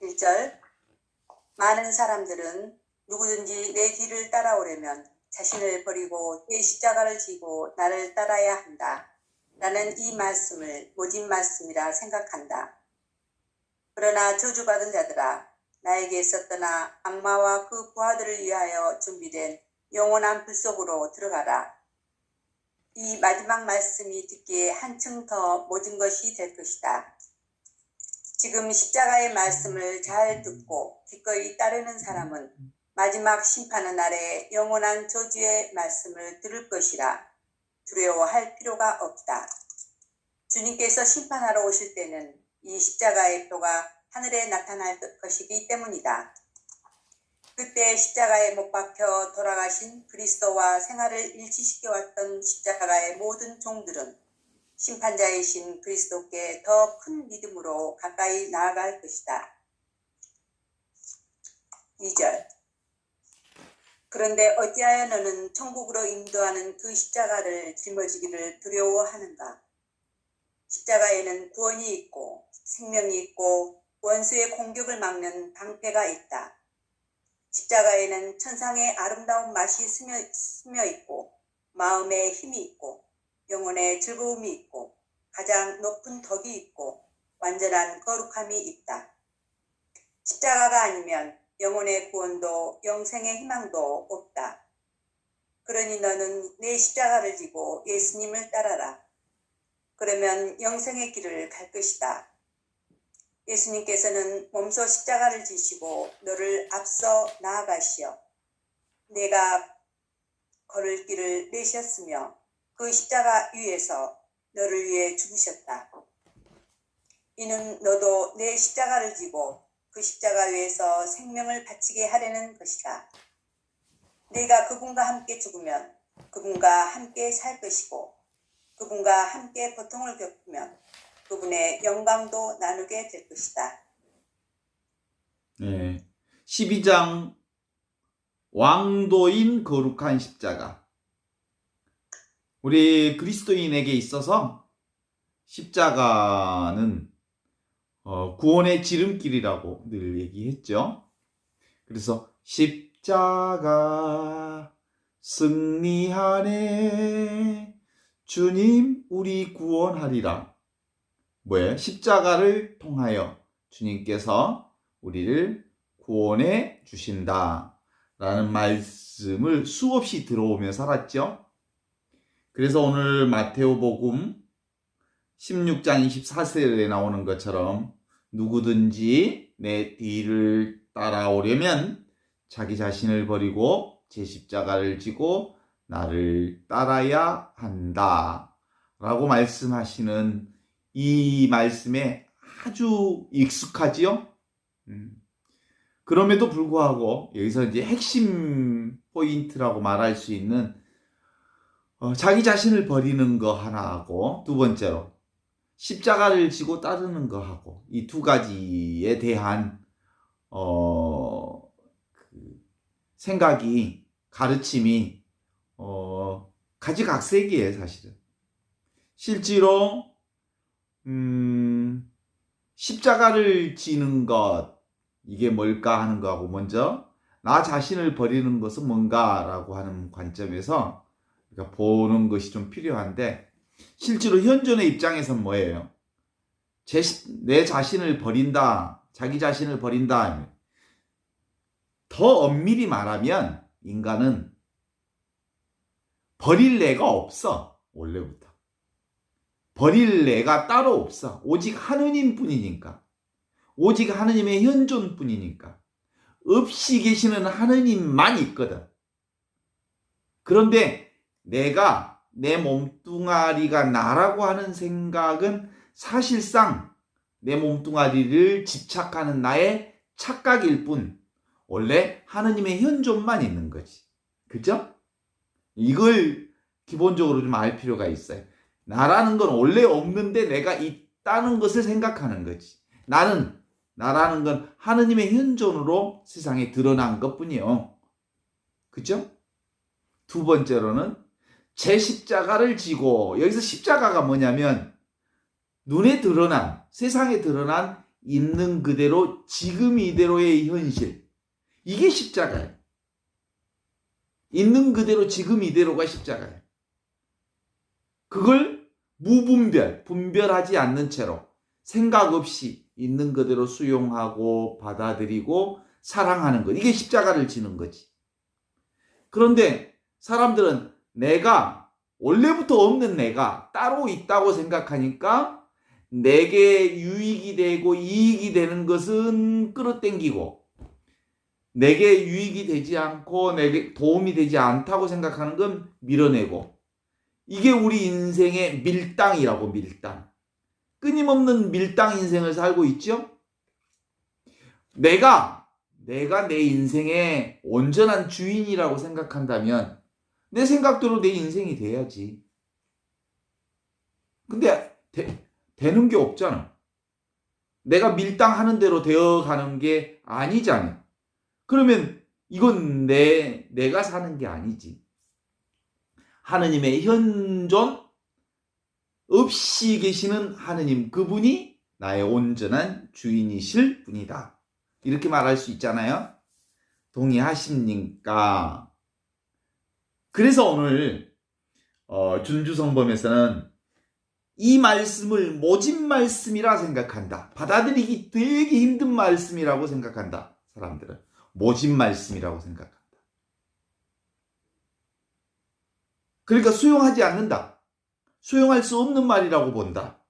1절 많은 사람들은 누구든지 내 뒤를 따라오려면 자신을 버리고 내 십자가를 지고 나를 따라야 한다. 나는 이 말씀을 모진 말씀이라 생각한다. 그러나 저주받은 자들아, 나에게 있었더나 악마와 그 부하들을 위하여 준비된 영원한 불 속으로 들어가라. 이 마지막 말씀이 듣기에 한층 더 모진 것이 될 것이다. 지금 십자가의 말씀을 잘 듣고 기꺼이 따르는 사람은 마지막 심판의 날에 영원한 저주의 말씀을 들을 것이라. 두려워할 필요가 없다. 주님께서 심판하러 오실 때는 이 십자가의 표가 하늘에 나타날 것이기 때문이다. 그때 십자가에 못 박혀 돌아가신 그리스도와 생활을 일치시켜왔던 십자가의 모든 종들은 심판자이신 그리스도께 더 큰 믿음으로 가까이 나아갈 것이다. 2절 그런데 어찌하여 너는 천국으로 인도하는 그 십자가를 짊어지기를 두려워하는가? 십자가에는 구원이 있고 생명이 있고 원수의 공격을 막는 방패가 있다. 십자가에는 천상의 아름다운 맛이 스며 있고 마음의 힘이 있고 영혼의 즐거움이 있고 가장 높은 덕이 있고 완전한 거룩함이 있다. 십자가가 아니면 영혼의 구원도 영생의 희망도 없다. 그러니 너는 내 십자가를 지고 예수님을 따라라. 그러면 영생의 길을 갈 것이다. 예수님께서는 몸소 십자가를 지시고 너를 앞서 나아가시어 내가 걸을 길을 내셨으며 그 십자가 위에서 너를 위해 죽으셨다. 이는 너도 내 십자가를 지고 그 십자가 위에서 생명을 바치게 하려는 것이다. 내가 그분과 함께 죽으면 그분과 함께 살 것이고 그분과 함께 고통을 겪으면 그분의 영광도 나누게 될 것이다. 네, 12장 왕도인 거룩한 십자가. 우리 그리스도인에게 있어서 십자가는 구원의 지름길이라고 늘 얘기했죠. 그래서 십자가 승리하네 주님 우리 구원하리라. 뭐예요? 십자가를 통하여 주님께서 우리를 구원해 주신다 라는 말씀을 수없이 들어오며 살았죠. 그래서 오늘 마테오복음 16장 24절에 나오는 것처럼 누구든지 내 뒤를 따라오려면 자기 자신을 버리고 제 십자가를 지고 나를 따라야 한다 라고 말씀하시는 이 말씀에 아주 익숙하지요. 그럼에도 불구하고 여기서 이제 핵심 포인트라고 말할 수 있는 자기 자신을 버리는 거 하나하고 두 번째로 십자가를 지고 따르는 거 하고 이 두 가지에 대한 생각이 가르침이 가지각색이에요. 사실은 실제로 십자가를 지는 것 이게 뭘까 하는 거하고 먼저 나 자신을 버리는 것은 뭔가라고 하는 관점에서 그러니까 보는 것이 좀 필요한데 실제로 현존의 입장에서는 뭐예요? 내 자신을 버린다, 자기 자신을 버린다. 더 엄밀히 말하면 인간은 버릴 애가 없어. 원래부터. 버릴 애가 따로 없어. 오직 하느님뿐이니까. 오직 하느님의 현존뿐이니까. 없이 계시는 하느님만 있거든. 그런데 내가 내 몸뚱아리가 나라고 하는 생각은 사실상 내 몸뚱아리를 집착하는 나의 착각일 뿐 원래 하느님의 현존만 있는 거지. 그죠? 이걸 기본적으로 좀 알 필요가 있어요. 나라는 건 원래 없는데 내가 있다는 것을 생각하는 거지. 나라는 건 하느님의 현존으로 세상에 드러난 것뿐이요. 그죠? 두 번째로는 제 십자가를 지고 여기서 십자가가 뭐냐면 눈에 드러난 세상에 드러난 있는 그대로 지금 이대로의 현실. 이게 십자가예요. 있는 그대로 지금 이대로가 십자가예요. 그걸 분별하지 않는 채로 생각 없이 있는 그대로 수용하고 받아들이고 사랑하는 것. 이게 십자가를 지는 거지. 그런데 사람들은 내가 원래부터 없는 내가 따로 있다고 생각하니까 내게 유익이 되고 이익이 되는 것은 끌어당기고 내게 유익이 되지 않고 내게 도움이 되지 않다고 생각하는 건 밀어내고 이게 우리 인생의 밀당이라고 밀당. 끊임없는 밀당 인생을 살고 있죠. 내가 내 인생의 온전한 주인이라고 생각한다면 내 생각대로 내 인생이 돼야지. 근데 되는 게 없잖아. 내가 밀당하는 대로 되어가는 게 아니잖아. 그러면 이건 내가 사는 게 아니지. 하느님의 현존 없이 계시는 하느님, 그분이 나의 온전한 주인이실 분이다. 이렇게 말할 수 있잖아요. 동의하십니까? 그래서 오늘 준주성범에서는 이 말씀을 모진 말씀이라 생각한다. 받아들이기 되게 힘든 말씀이라고 생각한다. 사람들은 모진 말씀이라고 생각한다. 그러니까 수용하지 않는다. 수용할 수 없는 말이라고 본다.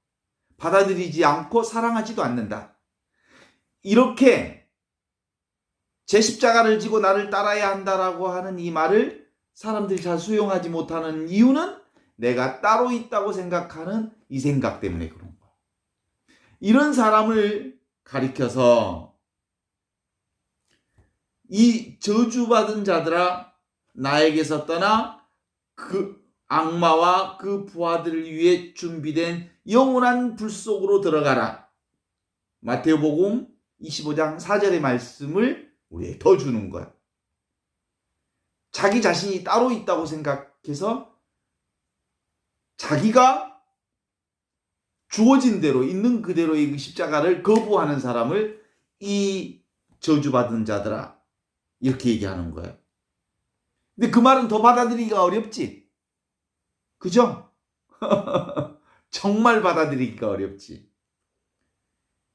받아들이지 않고 사랑하지도 않는다. 이렇게 제 십자가를 지고 나를 따라야 한다라고 하는 이 말을 사람들이 잘 수용하지 못하는 이유는 내가 따로 있다고 생각하는 이 생각 때문에 그런 거야. 이런 사람을 가리켜서 이 저주받은 자들아 나에게서 떠나 그 악마와 그 부하들을 위해 준비된 영원한 불 속으로 들어가라. 마태복음 25장 4절의 말씀을 우리에게 더 주는 거야. 자기 자신이 따로 있다고 생각해서 자기가 주어진 대로 있는 그대로의 그 십자가를 거부하는 사람을 이 저주받은 자들아 이렇게 얘기하는 거예요. 근데 그 말은 더 받아들이기가 어렵지. 그죠? 정말 받아들이기가 어렵지.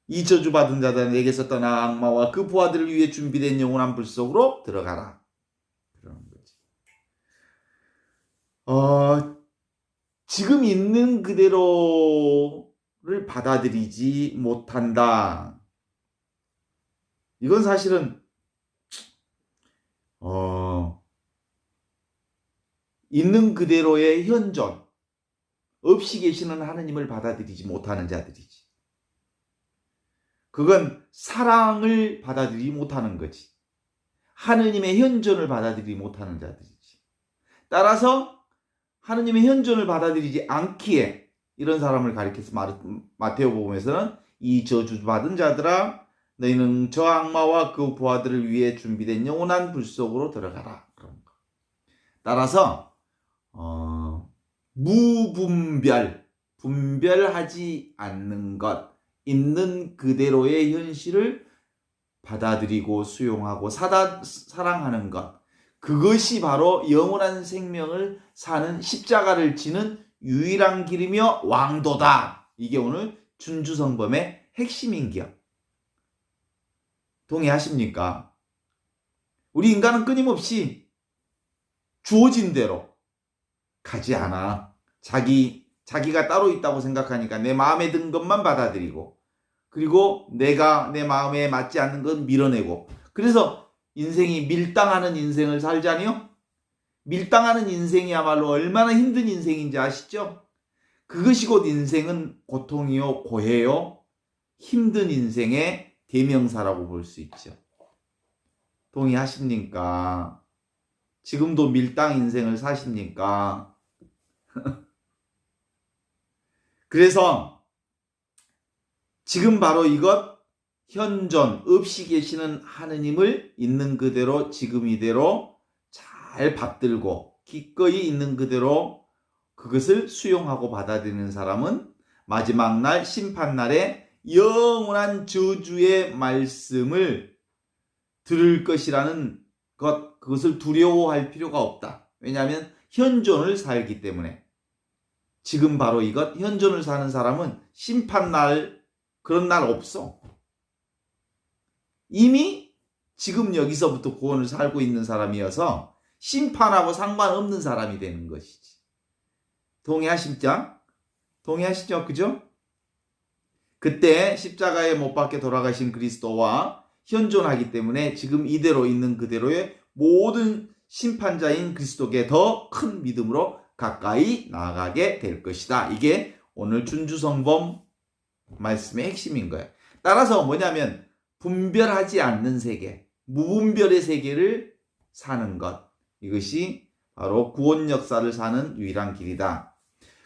이 저주받은 자들은 내게서 떠나 악마와 그 부하들을 위해 준비된 영원한 불 속으로 들어가라. 그러는 거지. 지금 있는 그대로를 받아들이지 못한다. 이건 사실은 있는 그대로의 현존, 없이 계시는 하느님을 받아들이지 못하는 자들이지. 그건 사랑을 받아들이지 못하는 거지. 하느님의 현존을 받아들이지 못하는 자들이지. 따라서 하느님의 현존을 받아들이지 않기에 이런 사람을 가리켜서 마태복음에서는 이 저주받은 자들아 너희는 저 악마와 그 부하들을 위해 준비된 영원한 불 속으로 들어가라. 그런 거. 따라서 분별하지 않는 것, 있는 그대로의 현실을 받아들이고 수용하고 사랑하는 것, 그것이 바로 영원한 생명을 사는 십자가를 지는 유일한 길이며 왕도다. 이게 오늘 준주성범의 핵심인기요. 동의하십니까? 우리 인간은 끊임없이 주어진 대로 가지 않아. 자기가 따로 있다고 생각하니까 내 마음에 든 것만 받아들이고 그리고 내가 내 마음에 맞지 않는 건 밀어내고 그래서 인생이 밀당하는 인생을 살자니요? 밀당하는 인생이야말로 얼마나 힘든 인생인지 아시죠? 그것이 곧 인생은 고통이요 고해요 힘든 인생의 대명사라고 볼 수 있죠. 동의하십니까? 지금도 밀당 인생을 사십니까? 그래서 지금 바로 이것 현존 없이 계시는 하느님을 있는 그대로 지금 이대로 잘 받들고 기꺼이 있는 그대로 그것을 수용하고 받아들이는 사람은 마지막 날 심판날에 영원한 저주의 말씀을 들을 것이라는 그것을 두려워할 필요가 없다. 왜냐하면 현존을 살기 때문에. 지금 바로 이것, 현존을 사는 사람은 심판날, 그런 날 없어. 이미 지금 여기서부터 구원을 살고 있는 사람이어서 심판하고 상관없는 사람이 되는 것이지. 동의하시죠? 동의하시죠? 그죠? 그때 십자가에 못 박혀 돌아가신 그리스도와 현존하기 때문에 지금 이대로 있는 그대로의 모든 심판자인 그리스도께 더 큰 믿음으로 가까이 나아가게 될 것이다. 이게 오늘 준주성범 말씀의 핵심인 거예요. 따라서 뭐냐면 분별하지 않는 세계, 무분별의 세계를 사는 것. 이것이 바로 구원 역사를 사는 유일한 길이다.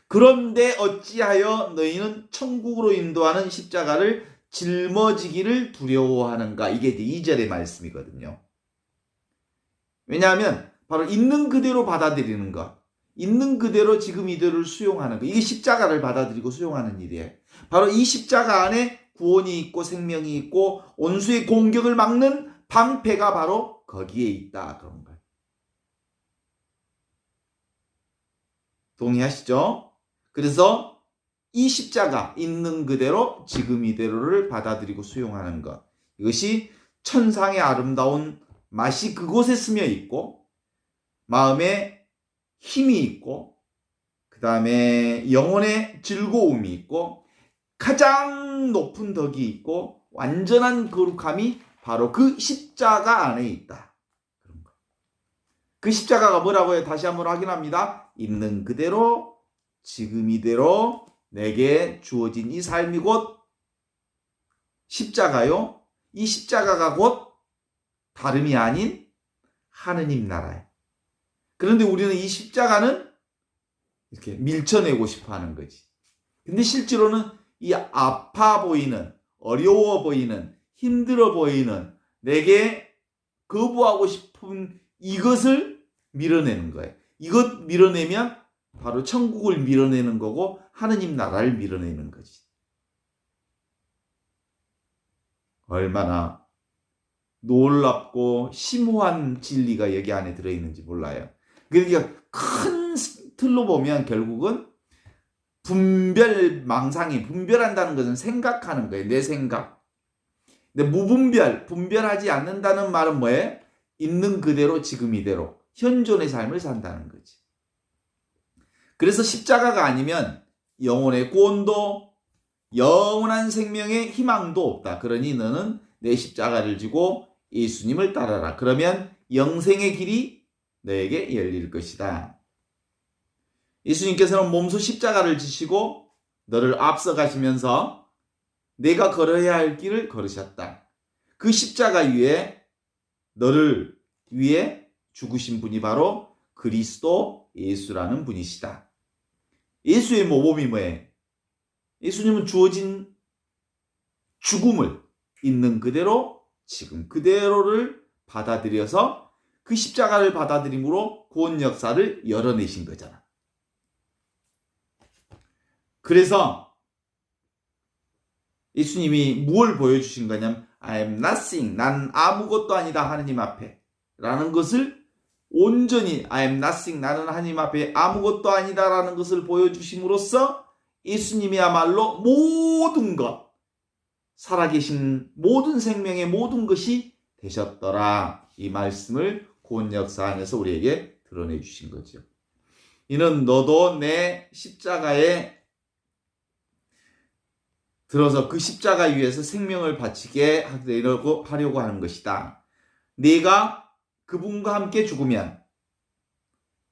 그런데 어찌하여 너희는 천국으로 인도하는 십자가를 짊어지기를 두려워하는가? 이게 이제 2절의 말씀이거든요. 왜냐하면 바로 있는 그대로 받아들이는 것, 있는 그대로 지금 이대로를 수용하는 것, 이게 십자가를 받아들이고 수용하는 일이에요. 바로 이 십자가 안에 구원이 있고 생명이 있고 원수의 공격을 막는 방패가 바로 거기에 있다. 그런 거예요. 동의하시죠? 그래서 이 십자가 있는 그대로 지금 이대로를 받아들이고 수용하는 것, 이것이 천상의 아름다운 맛이 그곳에 스며 있고 마음에 힘이 있고 그 다음에 영혼의 즐거움이 있고 가장 높은 덕이 있고 완전한 거룩함이 바로 그 십자가 안에 있다. 그 십자가가 뭐라고요? 다시 한번 확인합니다. 있는 그대로 지금 이대로 내게 주어진 이 삶이 곧 십자가요. 이 십자가가 곧 다름이 아닌 하느님 나라예요. 그런데 우리는 이 십자가는 이렇게 밀쳐내고 싶어 하는 거지. 근데 실제로는 이 아파 보이는, 어려워 보이는, 힘들어 보이는, 내게 거부하고 싶은 이것을 밀어내는 거예요. 이것 밀어내면 바로 천국을 밀어내는 거고 하느님 나라를 밀어내는 거지. 얼마나 놀랍고 심오한 진리가 여기 안에 들어있는지 몰라요. 그러니까 큰 틀로 보면 결국은 분별망상이, 분별한다는 것은 생각하는 거예요. 내 생각. 근데 무분별, 분별하지 않는다는 말은 뭐예요? 있는 그대로 지금 이대로 현존의 삶을 산다는 거지. 그래서 십자가가 아니면 영혼의 구원도 영원한 생명의 희망도 없다. 그러니 너는 내 십자가를 지고 예수님을 따라라. 그러면 영생의 길이 너에게 열릴 것이다. 예수님께서는 몸소 십자가를 지시고 너를 앞서가시면서 내가 걸어야 할 길을 걸으셨다. 그 십자가 위에 너를 위해 죽으신 분이 바로 그리스도 예수라는 분이시다. 예수의 모범이 뭐예요? 예수님은 주어진 죽음을 있는 그대로 지금 그대로를 받아들여서 그 십자가를 받아들임으로 구원 역사를 열어내신 거잖아. 그래서 예수님이 무엇을 보여주신 거냐면 I am nothing, 난 아무것도 아니다 하느님 앞에 라는 것을 온전히 I am nothing, 나는 하느님 앞에 아무것도 아니다 라는 것을 보여주심으로써 예수님이야말로 모든 것, 살아계신 모든 생명의 모든 것이 되셨더라. 이 말씀을 구원 역사 안에서 우리에게 드러내 주신 거죠. 이는 너도 내 십자가에 들어서 그 십자가 위에서 생명을 바치게 하려고 하는 것이다. 네가 그분과 함께 죽으면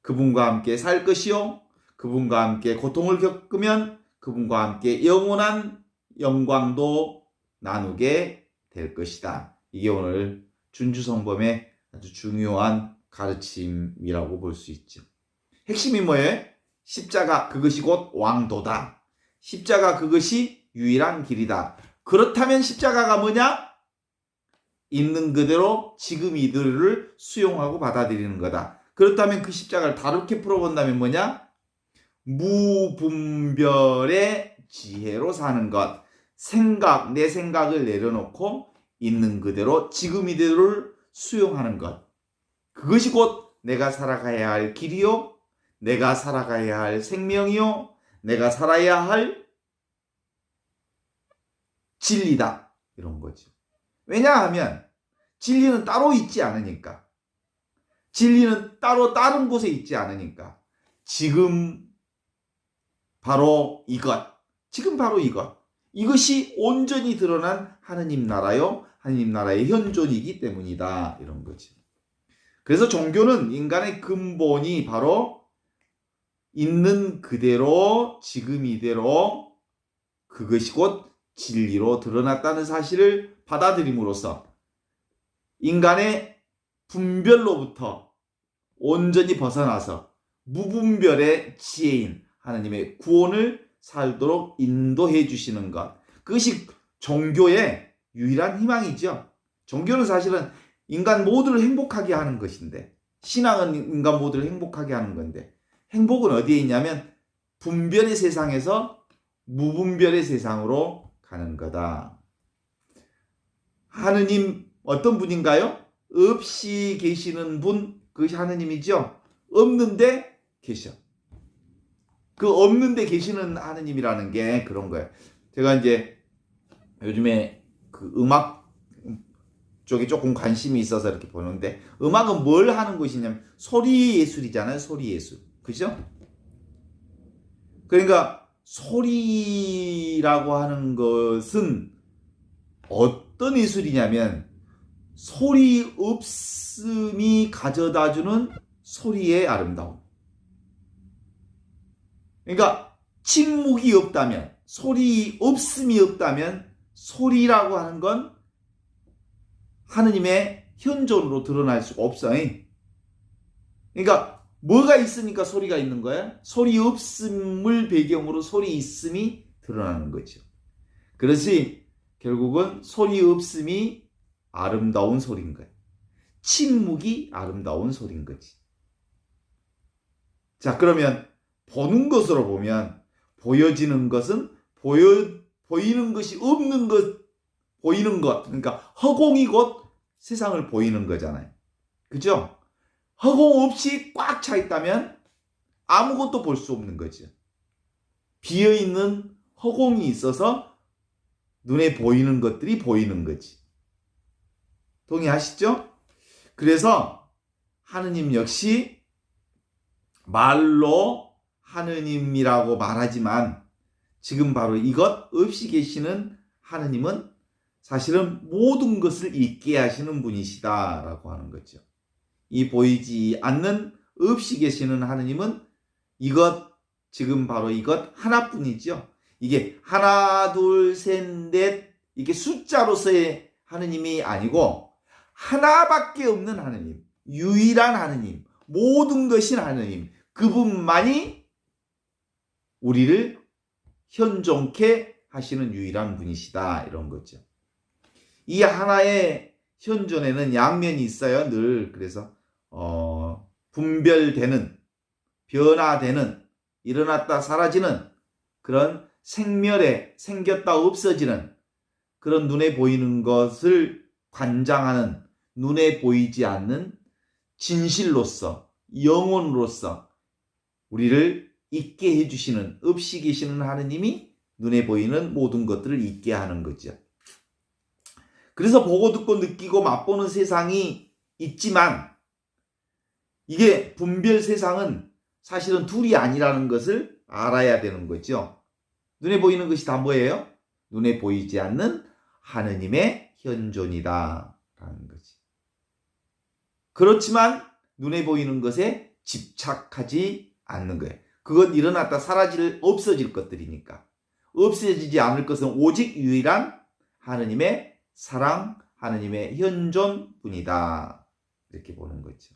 그분과 함께 살 것이요, 그분과 함께 고통을 겪으면 그분과 함께 영원한 영광도 나누게 될 것이다. 이게 오늘 준주성범의 아주 중요한 가르침이라고 볼 수 있죠. 핵심이 뭐예요? 십자가 그것이 곧 왕도다. 십자가 그것이 유일한 길이다. 그렇다면 십자가가 뭐냐? 있는 그대로 지금 이들을 수용하고 받아들이는 거다. 그렇다면 그 십자가를 다르게 풀어본다면 뭐냐? 무분별의 지혜로 사는 것. 내 생각을 내려놓고 있는 그대로 지금 이대로를 수용하는 것. 그것이 곧 내가 살아가야 할 길이요, 내가 살아가야 할 생명이요, 내가 살아야 할 진리다. 이런 거죠. 왜냐하면 진리는 따로 있지 않으니까. 진리는 따로 다른 곳에 있지 않으니까. 지금 바로 이것. 지금 바로 이것. 이것이 온전히 드러난 하느님 나라요, 하느님 나라의 현존이기 때문이다. 이런 거지. 그래서 종교는 인간의 근본이 바로 있는 그대로, 지금 이대로 그것이 곧 진리로 드러났다는 사실을 받아들임으로써 인간의 분별로부터 온전히 벗어나서 무분별의 지혜인 하나님의 구원을 살도록 인도해 주시는 것. 그것이 종교의 유일한 희망이죠. 종교는 사실은 인간 모두를 행복하게 하는 것인데, 신앙은 인간 모두를 행복하게 하는 건데, 행복은 어디에 있냐면 분별의 세상에서 무분별의 세상으로 가는 거다. 하느님 어떤 분인가요? 없이 계시는 분, 그것이 하느님이죠. 없는데 계셔. 그 없는데 계시는 하느님이라는 게 그런 거예요. 제가 이제 요즘에 그 음악 쪽에 조금 관심이 있어서 이렇게 보는데, 음악은 뭘 하는 것이냐면 소리 예술이잖아요. 소리 예술. 그죠? 그러니까 소리라고 하는 것은 어떤 예술이냐면 소리 없음이 가져다주는 소리의 아름다움. 그러니까 침묵이 없다면, 소리 없음이 없다면 소리라고 하는 건 하느님의 현존으로 드러날 수가 없어요. 그러니까 뭐가 있으니까 소리가 있는 거야? 소리 없음을 배경으로 소리 있음이 드러나는 거죠. 그래서 결국은 소리 없음이 아름다운 소리인 거예요. 침묵이 아름다운 소리인 거지. 자, 그러면 보는 것으로 보면 보여지는 것은 보이는 것이 없는 것, 보이는 것. 그러니까 허공이 곧 세상을 보이는 거잖아요. 그죠? 허공 없이 꽉 차 있다면 아무것도 볼 수 없는 거죠. 비어있는 허공이 있어서 눈에 보이는 것들이 보이는 거지. 동의하시죠? 그래서 하느님 역시 말로 하느님이라고 말하지만 지금 바로 이것 없이 계시는 하느님은 사실은 모든 것을 있게 하시는 분이시다라고 하는 거죠. 이 보이지 않는 없이 계시는 하느님은 이것, 지금 바로 이것 하나뿐이죠. 이게 하나, 둘, 셋, 넷 이게 숫자로서의 하느님이 아니고 하나밖에 없는 하느님, 유일한 하느님, 모든 것인 하느님, 그분만이 우리를 현존케 하시는 유일한 분이시다, 이런 거죠. 이 하나의 현존에는 양면이 있어요, 늘. 그래서 분별되는, 변화되는, 일어났다 사라지는 그런 생멸에 생겼다 없어지는 그런 눈에 보이는 것을 관장하는, 눈에 보이지 않는 진실로서, 영혼으로서 우리를 있게 해주시는, 없이 계시는 하느님이 눈에 보이는 모든 것들을 있게 하는 거죠. 그래서 보고 듣고 느끼고 맛보는 세상이 있지만 이게 분별 세상은 사실은 둘이 아니라는 것을 알아야 되는 거죠. 눈에 보이는 것이 다 뭐예요? 눈에 보이지 않는 하느님의 현존이다 라는 거지. 그렇지만 눈에 보이는 것에 집착하지 않는 거예요. 그건 일어났다 사라질, 없어질 것들이니까. 없어지지 않을 것은 오직 유일한 하느님의 사랑, 하느님의 현존뿐이다. 이렇게 보는 거죠.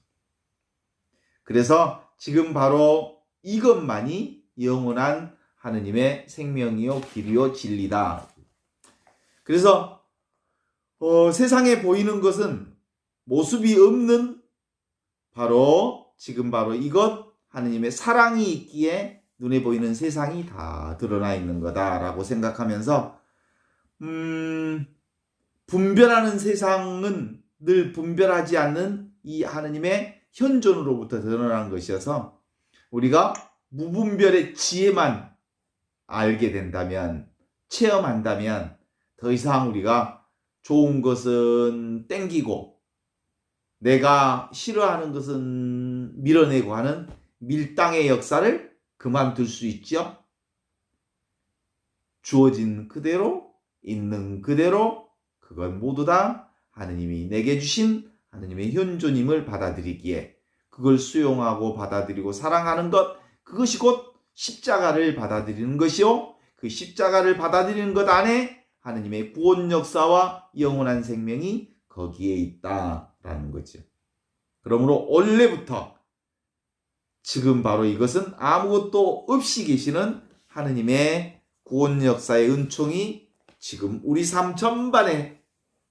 그래서 지금 바로 이것만이 영원한 하느님의 생명이요, 길이요, 진리다. 그래서 세상에 보이는 것은 모습이 없는 바로 지금 바로 이것, 하느님의 사랑이 있기에 눈에 보이는 세상이 다 드러나 있는 거다라고 생각하면서 분별하는 세상은 늘 분별하지 않는 이 하느님의 현존으로부터 드러난 것이어서 우리가 무분별의 지혜만 알게 된다면, 체험한다면 더 이상 우리가 좋은 것은 땡기고 내가 싫어하는 것은 밀어내고 하는 밀당의 역사를 그만둘 수 있죠. 주어진 그대로, 있는 그대로, 그건 모두 다 하느님이 내게 주신 하느님의 현존임을 받아들이기에, 그걸 수용하고 받아들이고 사랑하는 것, 그것이 곧 십자가를 받아들이는 것이요, 그 십자가를 받아들이는 것 안에 하느님의 구원 역사와 영원한 생명이 거기에 있다라는 거죠. 그러므로 원래부터 지금 바로 이것은 아무것도 없이 계시는 하느님의 구원 역사의 은총이 지금 우리 삶 전반에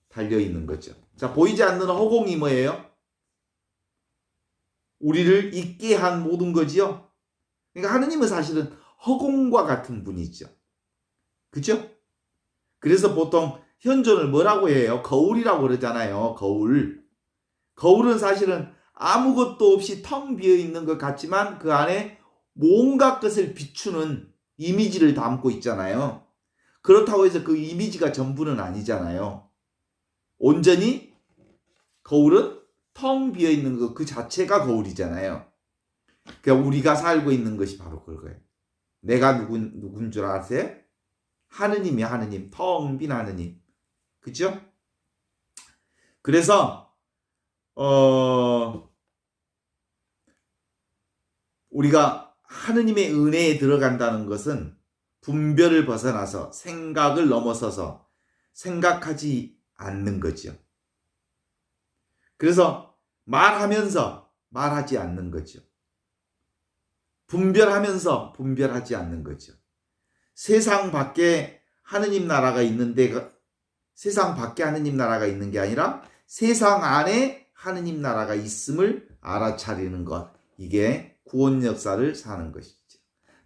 달려있는 거죠. 자, 보이지 않는 허공이 뭐예요? 우리를 있게 한 모든 거지요. 그러니까 하느님은 사실은 허공과 같은 분이죠. 그죠? 그래서 보통 현존을 뭐라고 해요? 거울이라고 그러잖아요. 거울. 거울은 사실은 아무것도 없이 텅 비어 있는 것 같지만 그 안에 뭔가 것을 비추는 이미지를 담고 있잖아요. 그렇다고 해서 그 이미지가 전부는 아니잖아요. 온전히 거울은 텅 비어 있는 것 그 자체가 거울이잖아요. 그러니까 우리가 살고 있는 것이 바로 그거예요. 내가 누군 줄 아세요? 하느님이 하느님, 텅 빈 하느님. 그죠? 그래서 우리가 하느님의 은혜에 들어간다는 것은 분별을 벗어나서 생각을 넘어서서 생각하지 않는 거죠. 그래서 말하면서 말하지 않는 거죠. 분별하면서 분별하지 않는 거죠. 세상 밖에 하느님 나라가 있는데 세상 밖에 하느님 나라가 있는 게 아니라 세상 안에 하느님 나라가 있음을 알아차리는 것. 이게 구원 역사를 사는 것이죠.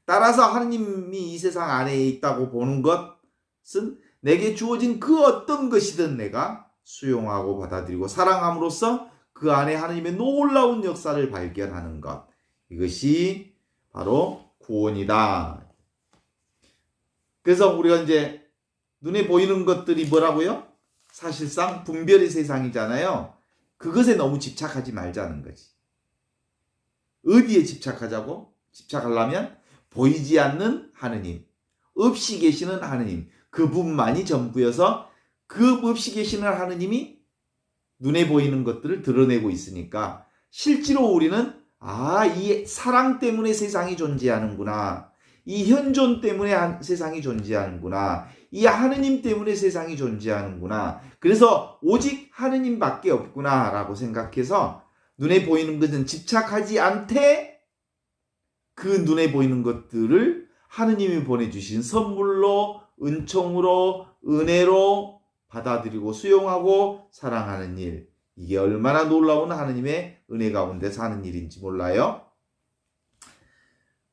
따라서 하느님이 이 세상 안에 있다고 보는 것은 내게 주어진 그 어떤 것이든 내가 수용하고 받아들이고 사랑함으로써 그 안에 하느님의 놀라운 역사를 발견하는 것. 이것이 바로 구원이다. 그래서 우리가 이제 눈에 보이는 것들이 뭐라고요? 사실상 분별의 세상이잖아요. 그것에 너무 집착하지 말자는 거지. 어디에 집착하자고? 집착하려면 보이지 않는 하느님, 없이 계시는 하느님, 그분만이 전부여서 그 없이 계시는 하느님이 눈에 보이는 것들을 드러내고 있으니까 실제로 우리는 이 사랑 때문에 세상이 존재하는구나. 이 현존 때문에 세상이 존재하는구나. 이 하느님 때문에 세상이 존재하는구나. 그래서 오직 하느님밖에 없구나 라고 생각해서 눈에 보이는 것은 집착하지 않되 그 눈에 보이는 것들을 하느님이 보내주신 선물로, 은총으로, 은혜로 받아들이고 수용하고 사랑하는 일. 이게 얼마나 놀라운 하느님의 은혜 가운데 사는 일인지 몰라요?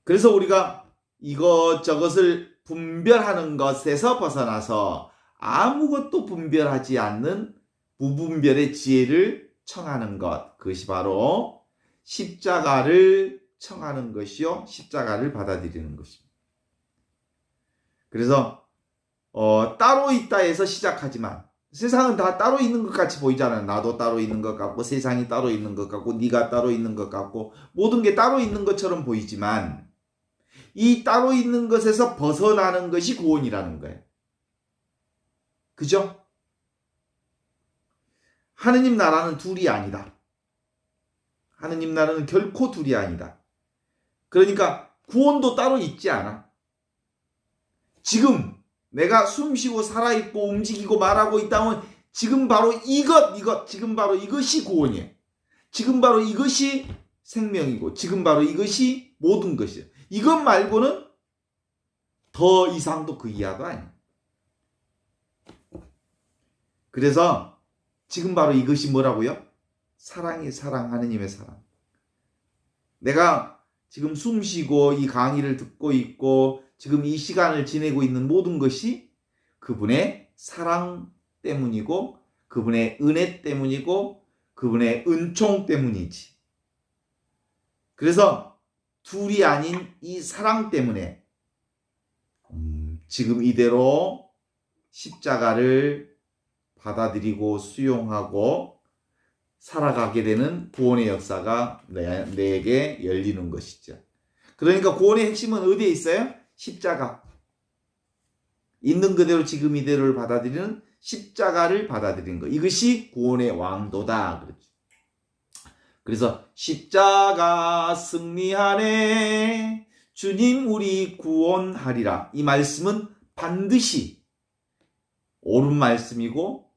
그래서 우리가 이것저것을 분별하는 것에서 벗어나서 아무것도 분별하지 않는 무분별의 지혜를 청하는 것. 그것이 바로 십자가를 청하는 것이요. 십자가를 받아들이는 것입니다. 그래서 따로 있다 해서 시작하지만 세상은 다 따로 있는 것 같이 보이잖아요. 나도 따로 있는 것 같고 세상이 따로 있는 것 같고 네가 따로 있는 것 같고 모든 게 따로 있는 것처럼 보이지만 이 따로 있는 것에서 벗어나는 것이 구원이라는 거예요. 그죠? 하느님 나라는 둘이 아니다. 하느님 나라는 결코 둘이 아니다. 그러니까 구원도 따로 있지 않아. 지금 내가 숨쉬고 살아있고 움직이고 말하고 있다면 지금 바로 지금 바로 이것이 구원이에요. 지금 바로 이것이 생명이고 지금 바로 이것이 모든 것이에요. 이것 말고는 더 이상도 그 이하도 아니에요. 그래서 지금 바로 이것이 뭐라고요? 사랑이 사랑, 하느님의 사랑. 내가 지금 숨쉬고 이 강의를 듣고 있고 지금 이 시간을 지내고 있는 모든 것이 그분의 사랑 때문이고 그분의 은혜 때문이고 그분의 은총 때문이지. 그래서 둘이 아닌 이 사랑 때문에 지금 이대로 십자가를 받아들이고 수용하고 살아가게 되는 구원의 역사가 내게 열리는 것이죠. 그러니까 구원의 핵심은 어디에 있어요? 십자가. 있는 그대로 지금 이대로를 받아들이는 십자가를 받아들이는 것. 이것이 구원의 왕도다. 그렇죠. 그래서 십자가 승리하네 주님 우리 구원하리라. 이 말씀은 반드시 옳은 말씀이고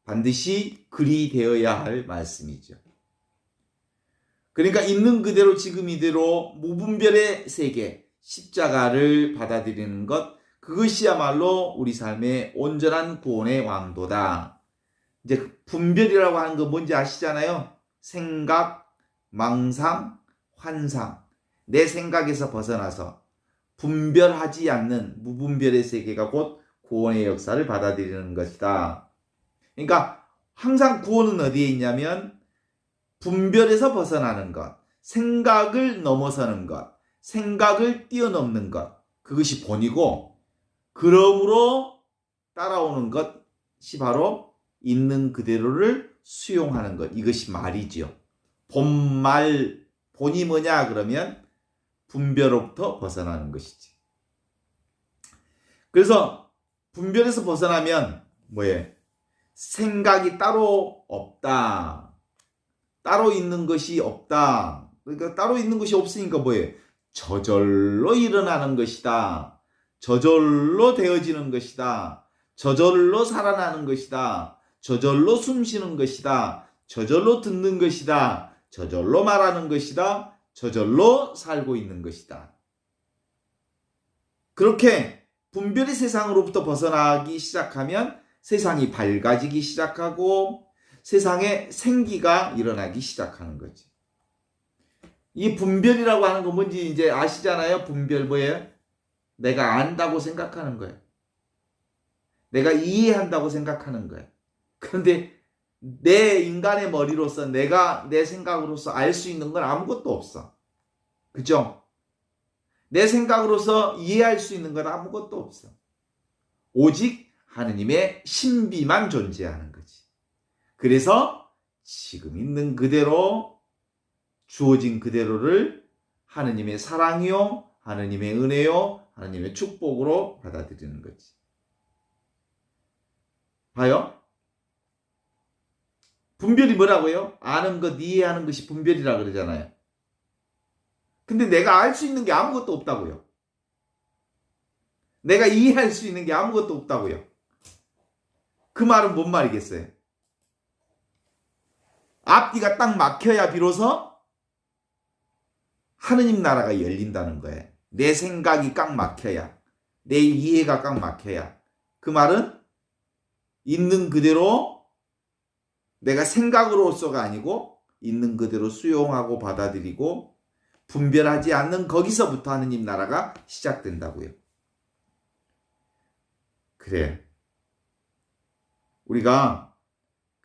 반드시 글이 되어야 할 말씀이죠. 그러니까 있는 그대로 지금 이대로 무분별의 세계 십자가를 받아들이는 것, 그것이야말로 우리 삶의 온전한 구원의 왕도다. 이제 분별이라고 하는 거 뭔지 아시잖아요. 생각, 망상, 환상. 내 생각에서 벗어나서 분별하지 않는 무분별의 세계가 곧 구원의 역사를 받아들이는 것이다. 그러니까 항상 구원은 어디에 있냐면 분별에서 벗어나는 것, 생각을 넘어서는 것, 생각을 뛰어넘는 것, 그것이 본이고, 그러므로 따라오는 것이 바로 있는 그대로를 수용하는 것. 이것이 말이지요. 본말, 본이 뭐냐 그러면 분별로부터 벗어나는 것이지. 그래서 분별에서 벗어나면 뭐예요? 생각이 따로 없다. 따로 있는 것이 없다. 그러니까 따로 있는 것이 없으니까 뭐예요? 저절로 일어나는 것이다. 저절로 되어지는 것이다. 저절로 살아나는 것이다. 저절로 숨쉬는 것이다. 저절로 듣는 것이다. 저절로 말하는 것이다. 저절로 살고 있는 것이다. 그렇게 분별의 세상으로부터 벗어나기 시작하면 세상이 밝아지기 시작하고 세상에 생기가 일어나기 시작하는 거지. 이 분별이라고 하는 거 뭔지 이제 아시잖아요. 분별 뭐예요? 내가 안다고 생각하는 거예요. 내가 이해한다고 생각하는 거예요. 그런데 내 인간의 머리로서 내가 내 생각으로서 알 수 있는 건 아무것도 없어. 그죠? 내 생각으로서 이해할 수 있는 건 아무것도 없어. 오직 하느님의 신비만 존재하는 거지. 그래서 지금 있는 그대로 주어진 그대로를 하느님의 사랑이요, 하느님의 은혜요, 하느님의 축복으로 받아들이는 거지. 봐요. 분별이 뭐라고요? 아는 것, 이해하는 것이 분별이라 그러잖아요. 근데 내가 알 수 있는 게 아무것도 없다고요. 내가 이해할 수 있는 게 아무것도 없다고요. 그 말은 뭔 말이겠어요? 앞뒤가 딱 막혀야 비로소 하느님 나라가 열린다는 거예요. 내 생각이 꽉 막혀야, 내 이해가 꽉 막혀야. 그 말은 있는 그대로 내가 생각으로서가 아니고 있는 그대로 수용하고 받아들이고 분별하지 않는 거기서부터 하느님 나라가 시작된다고요. 그래. 우리가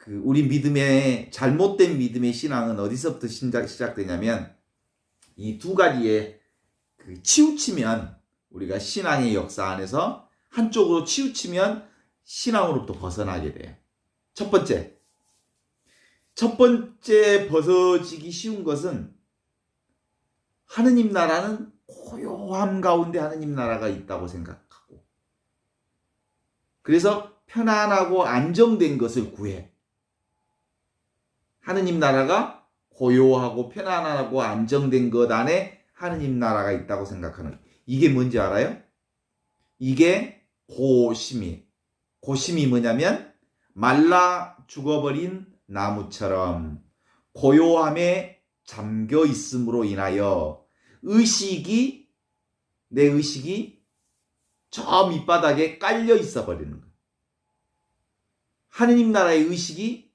우리 믿음의 잘못된 믿음의 신앙은 어디서부터 시작되냐면 이 두 가지에 치우치면 우리가 신앙의 역사 안에서 한쪽으로 치우치면 신앙으로부터 벗어나게 돼요. 첫 번째 벗어지기 쉬운 것은 하느님 나라는 고요함 가운데 하느님 나라가 있다고 생각하고 그래서 편안하고 안정된 것을 구해. 하느님 나라가 고요하고 편안하고 안정된 것 안에 하느님 나라가 있다고 생각하는 이게 뭔지 알아요? 이게 고심이 뭐냐면 말라 죽어버린 나무처럼 고요함에 잠겨 있음으로 인하여 내 의식이 저 밑바닥에 깔려 있어 버리는 거예요. 하느님 나라의 의식이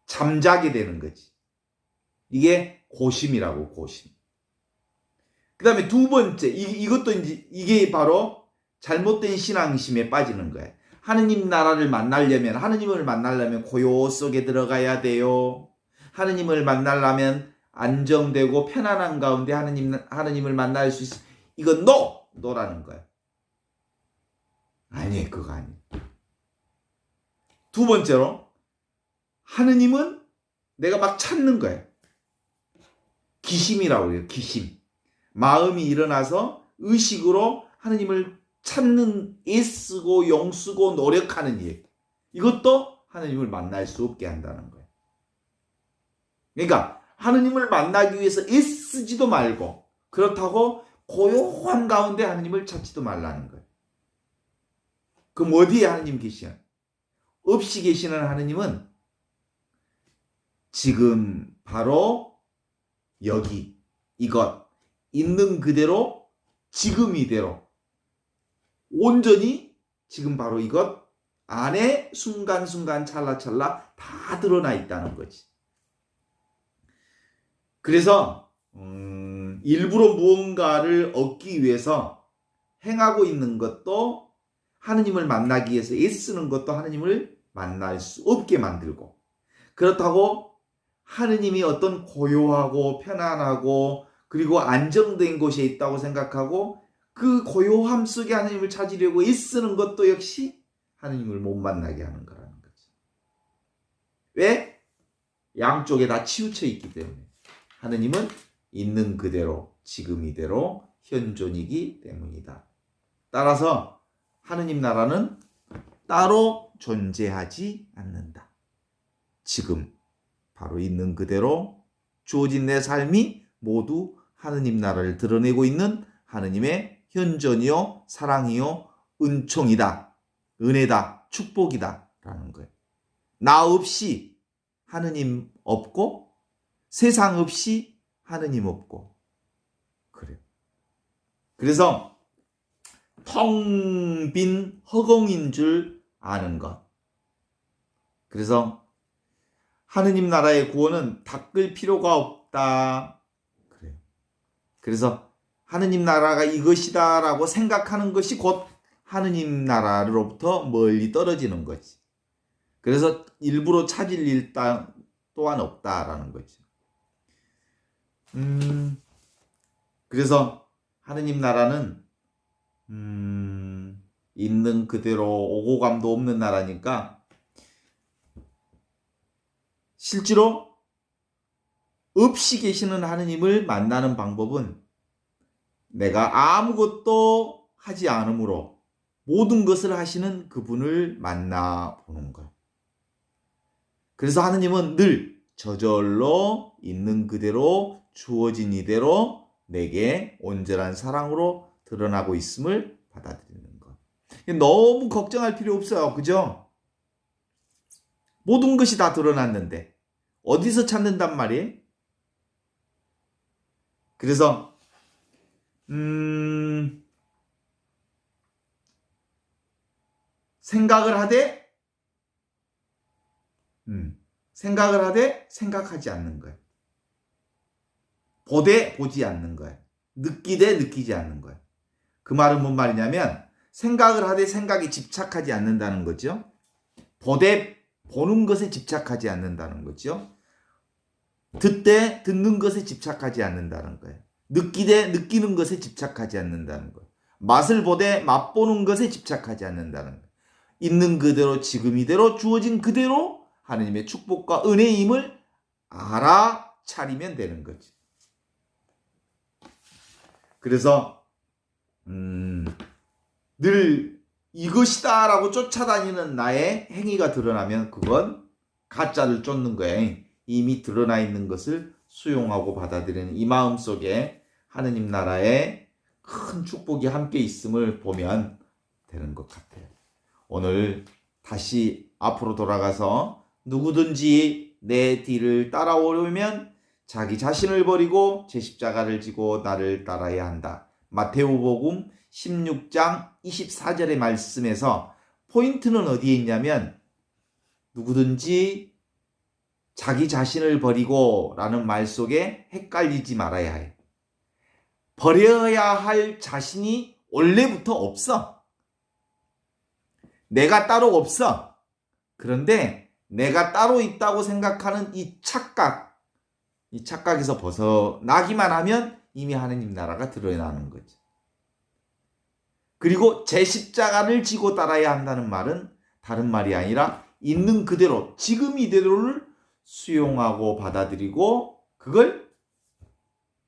잠자게 되는 거지. 이게 고심이라고, 고심. 그 다음에 두 번째, 이것도 이제, 이게 바로 잘못된 신앙심에 빠지는 거예요. 하느님 나라를 만나려면, 하느님을 만나려면 고요 속에 들어가야 돼요. 하느님을 만나려면 안정되고 편안한 가운데 하느님을 만날 수 있어. 이건 노라는 거야. 아니, 그거 아니에요. 두 번째로, 하느님은 내가 막 찾는 거예요. 기심이라고 해요. 기심. 마음이 일어나서 의식으로 하느님을 찾는, 애쓰고 용쓰고 노력하는 일. 이것도 하느님을 만날 수 없게 한다는 거예요. 그러니까 하느님을 만나기 위해서 애쓰지도 말고, 그렇다고 고요한 가운데 하느님을 찾지도 말라는 거예요. 그럼 어디에 하느님 계시냐? 없이 계시는 하느님은 지금 바로 여기, 이것, 있는 그대로, 지금 이대로, 온전히 지금 바로 이것 안에 순간순간 찰나찰나 다 드러나 있다는 거지. 그래서 일부러 무언가를 얻기 위해서 행하고 있는 것도, 하느님을 만나기 위해서 애쓰는 것도 하느님을 만날 수 없게 만들고, 그렇다고 하느님이 어떤 고요하고 편안하고 그리고 안정된 곳에 있다고 생각하고 그 고요함 속에 하느님을 찾으려고 애쓰는 것도 역시 하느님을 못 만나게 하는 거라는 거죠. 왜? 양쪽에 다 치우쳐 있기 때문에. 하느님은 있는 그대로, 지금 이대로 현존이기 때문이다. 따라서 하느님 나라는 따로 존재하지 않는다. 지금 바로 있는 그대로 주어진 내 삶이 모두 하느님 나라를 드러내고 있는 하느님의 현존이요, 사랑이요, 은총이다, 은혜다, 축복이다 라는 거예요. 나 없이 하느님 없고, 세상 없이 하느님 없고, 그래요. 그래서 텅 빈 허공인 줄 아는 것. 그래서 하느님 나라의 구원은 닦을 필요가 없다. 그래요. 그래서 하느님 나라가 이것이다 라고 생각하는 것이 곧 하느님 나라로부터 멀리 떨어지는 거지. 그래서 일부러 찾을 일 또한 없다라는 거지. 그래서 하느님 나라는 있는 그대로 오고 감도 없는 나라니까, 실제로 없이 계시는 하느님을 만나는 방법은 내가 아무것도 하지 않으므로 모든 것을 하시는 그분을 만나보는 거예요. 그래서 하느님은 늘 저절로 있는 그대로 주어진 이대로 내게 온전한 사랑으로 드러나고 있음을 받아들이는 것. 너무 걱정할 필요 없어요. 그죠? 모든 것이 다 드러났는데 어디서 찾는단 말이에요? 그래서 생각을 하되 생각하지 않는 거예요. 보되 보지 않는 거예요. 느끼되 느끼지 않는 거예요. 그 말은 뭔 말이냐면 생각을 하되 생각에 집착하지 않는다는 거죠. 보되 보는 것에 집착하지 않는다는 거죠. 듣되 듣는 것에 집착하지 않는다는 거예요. 느끼되 느끼는 것에 집착하지 않는다는 거예요. 맛을 보되 맛보는 것에 집착하지 않는다는 거예요. 있는 그대로 지금 이대로 주어진 그대로 하느님의 축복과 은혜임을 알아차리면 되는 거지. 그래서 늘 이것이다 라고 쫓아다니는 나의 행위가 드러나면 그건 가짜를 쫓는 거예요. 이미 드러나 있는 것을 수용하고 받아들이는 이 마음 속에 하느님 나라의 큰 축복이 함께 있음을 보면 되는 것 같아요. 오늘 다시 앞으로 돌아가서 누구든지 내 뒤를 따라오려면 자기 자신을 버리고 제 십자가를 지고 나를 따라야 한다. 마태오복음 16장 24절의 말씀에서 포인트는 어디에 있냐면 누구든지 자기 자신을 버리고 라는 말 속에 헷갈리지 말아야 해. 버려야 할 자신이 원래부터 없어. 내가 따로 없어. 그런데 내가 따로 있다고 생각하는 이 착각에서 벗어나기만 하면 이미 하느님 나라가 드러나는 거지. 그리고 제 십자가를 지고 따라야 한다는 말은 다른 말이 아니라 있는 그대로, 지금 이대로를 수용하고 받아들이고 그걸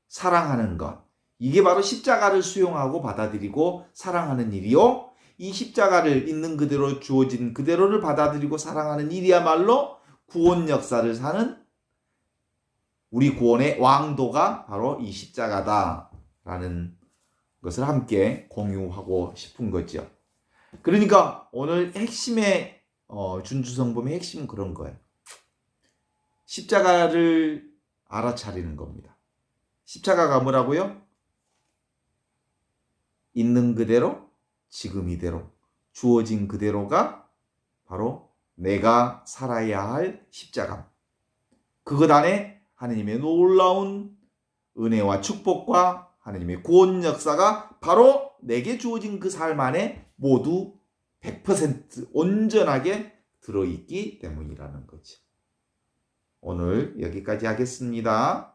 사랑하는 것. 이게 바로 십자가를 수용하고 받아들이고 사랑하는 일이요. 이 십자가를 있는 그대로 주어진 그대로를 받아들이고 사랑하는 일이야말로 구원 역사를 사는 우리 구원의 왕도가 바로 이 십자가다라는 것을 함께 공유하고 싶은 거죠. 그러니까 오늘 핵심의 준주성범의 핵심은 그런 거예요. 십자가를 알아차리는 겁니다. 십자가가 뭐라고요? 있는 그대로, 지금 이대로, 주어진 그대로가 바로 내가 살아야 할 십자가. 그것 안에 하느님의 놀라운 은혜와 축복과 하느님의 구원 역사가 바로 내게 주어진 그 삶 안에 모두 100% 온전하게 들어있기 때문이라는 거죠. 오늘 여기까지 하겠습니다.